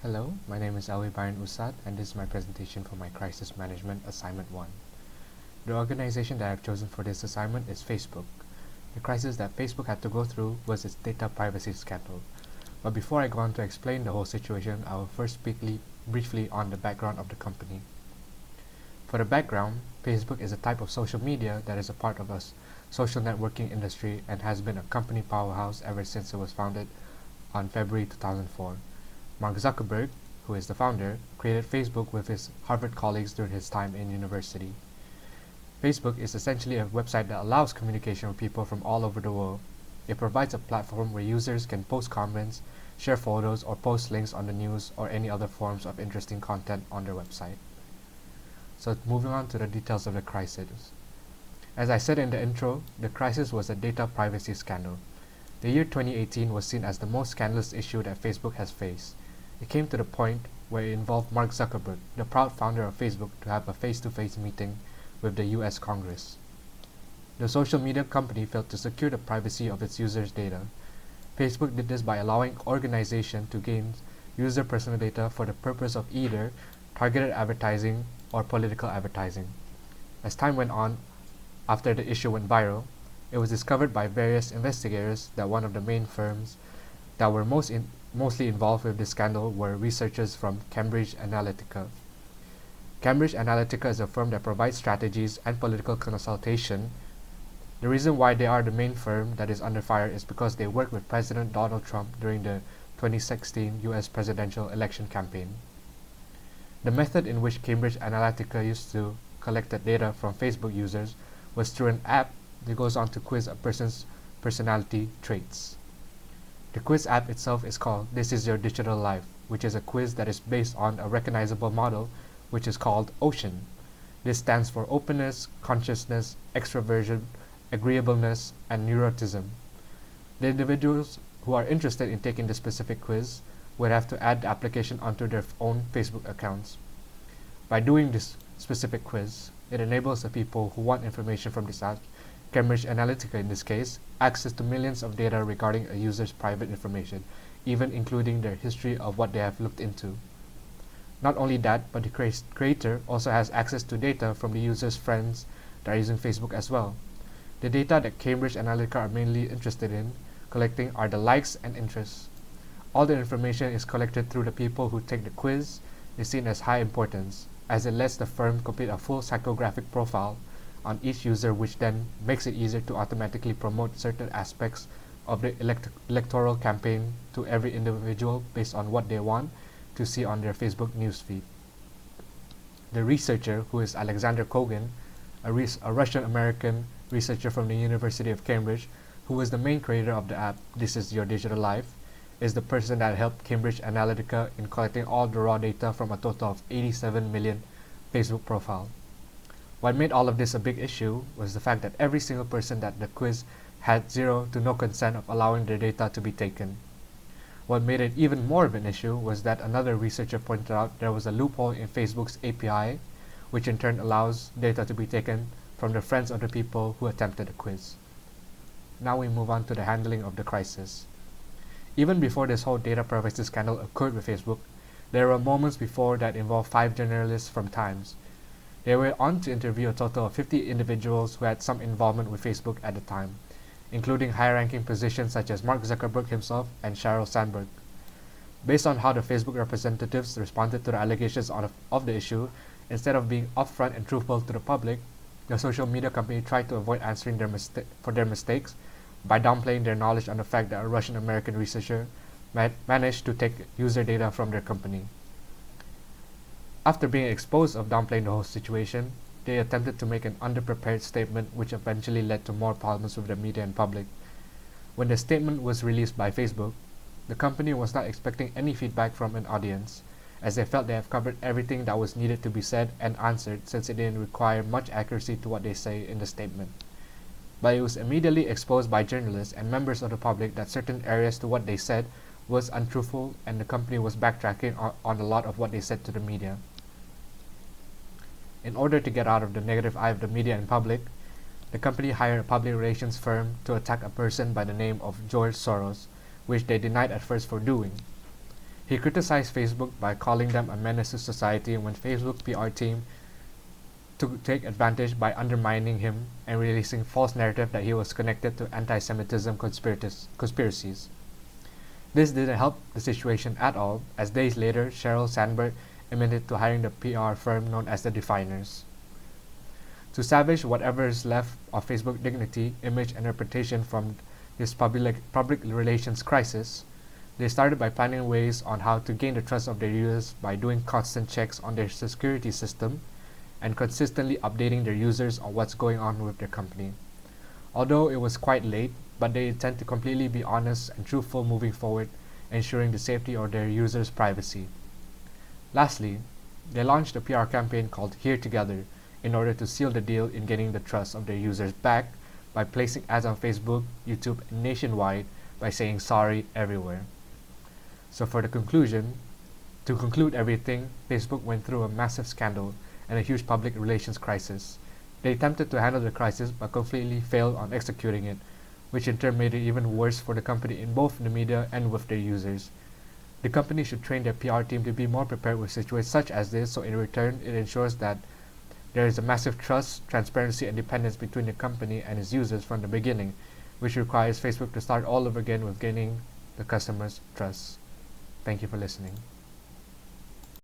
Hello, my name is Alvy Byran and this is my presentation for my Crisis Management Assignment 1. The organization that I've chosen for this assignment is Facebook. The crisis that Facebook had to go through was its data privacy scandal. But before I go on to explain the whole situation, I will first speak briefly on the background of the company. For the background, Facebook is a type of social media that is a part of a social networking industry and has been a company powerhouse ever since it was founded on February 2004. Mark Zuckerberg, who is the founder, created Facebook with his Harvard colleagues during his time in university. Facebook is essentially a website that allows communication with people from all over the world. It provides a platform where users can post comments, share photos, or post links on the news or any other forms of interesting content on their website. So moving on to the details of the crisis. As I said in the intro, the crisis was a data privacy scandal. The year 2018 was seen as the most scandalous issue that Facebook has faced. It came to the point where it involved Mark Zuckerberg, the proud founder of Facebook, to have a face-to-face meeting with the US Congress. The social media company failed to secure the privacy of its users' data. Facebook did this by allowing organizations to gain user personal data for the purpose of either targeted advertising or political advertising. As time went on, after the issue went viral, it was discovered by various investigators that one of the main firms that were mostly involved with this scandal were researchers from Cambridge Analytica. Cambridge Analytica is a firm that provides strategies and political consultation. The reason why they are the main firm that is under fire is because they worked with President Donald Trump during the 2016 US presidential election campaign. The method in which Cambridge Analytica used to collect the data from Facebook users was through an app that goes on to quiz a person's personality traits. The quiz app itself is called This Is Your Digital Life, which is a quiz that is based on a recognizable model which is called OCEAN. This stands for openness, consciousness, extroversion, agreeableness, and neuroticism. The individuals who are interested in taking this specific quiz would have to add the application onto their own Facebook accounts. By doing this specific quiz, it enables the people who want information from this app, Cambridge Analytica in this case, access to millions of data regarding a user's private information, even including their history of what they have looked into. Not only that, but the creator also has access to data from the user's friends that are using Facebook as well. The data that Cambridge Analytica are mainly interested in collecting are the likes and interests. All the information is collected through the people who take the quiz is seen as high importance, as it lets the firm complete a full psychographic profile on each user, which then makes it easier to automatically promote certain aspects of the electoral campaign to every individual based on what they want to see on their Facebook newsfeed. The researcher, who is Alexander Kogan, a Russian-American researcher from the University of Cambridge, who was the main creator of the app This Is Your Digital Life, is the person that helped Cambridge Analytica in collecting all the raw data from a total of 87 million Facebook profiles. What made all of this a big issue was the fact that every single person that the quiz had zero to no consent of allowing their data to be taken. What made it even more of an issue was that another researcher pointed out there was a loophole in Facebook's API, which in turn allows data to be taken from the friends of the people who attempted the quiz. Now we move on to the handling of the crisis. Even before this whole data privacy scandal occurred with Facebook, there were moments before that involved 5 journalists from Times. They were on to interview a total of 50 individuals who had some involvement with Facebook at the time, including high-ranking positions such as Mark Zuckerberg himself and Sheryl Sandberg. Based on how the Facebook representatives responded to the allegations of the issue, instead of being upfront and truthful to the public, the social media company tried to avoid answering for their mistakes by downplaying their knowledge on the fact that a Russian-American researcher managed to take user data from their company. After being exposed of downplaying the whole situation, they attempted to make an underprepared statement which eventually led to more problems with the media and public. When the statement was released by Facebook, the company was not expecting any feedback from an audience, as they felt they have covered everything that was needed to be said and answered since it didn't require much accuracy to what they say in the statement. But it was immediately exposed by journalists and members of the public that certain areas to what they said was untruthful, and the company was backtracking on a lot of what they said to the media. In order to get out of the negative eye of the media and public, the company hired a public relations firm to attack a person by the name of George Soros, which they denied at first for doing. He criticized Facebook by calling them a menace to society when Facebook's PR team to take advantage by undermining him and releasing false narrative that he was connected to anti-Semitism conspiracies. This didn't help the situation at all, as days later Sheryl Sandberg admitted to hiring the PR firm known as the Definers. To salvage whatever is left of Facebook dignity, image, and reputation from this public relations crisis, they started by planning ways on how to gain the trust of their users by doing constant checks on their security system and consistently updating their users on what's going on with their company. Although it was quite late, but they intend to completely be honest and truthful moving forward, ensuring the safety of their users' privacy. Lastly, they launched a PR campaign called Here Together in order to seal the deal in getting the trust of their users back by placing ads on Facebook, YouTube, and nationwide by saying sorry everywhere. So to conclude everything, Facebook went through a massive scandal and a huge public relations crisis. They attempted to handle the crisis but completely failed on executing it, which in turn made it even worse for the company in both the media and with their users. The company should train their PR team to be more prepared with situations such as this, so in return it ensures that there is a massive trust, transparency, and dependence between the company and its users from the beginning, which requires Facebook to start all over again with gaining the customers' trust. Thank you for listening.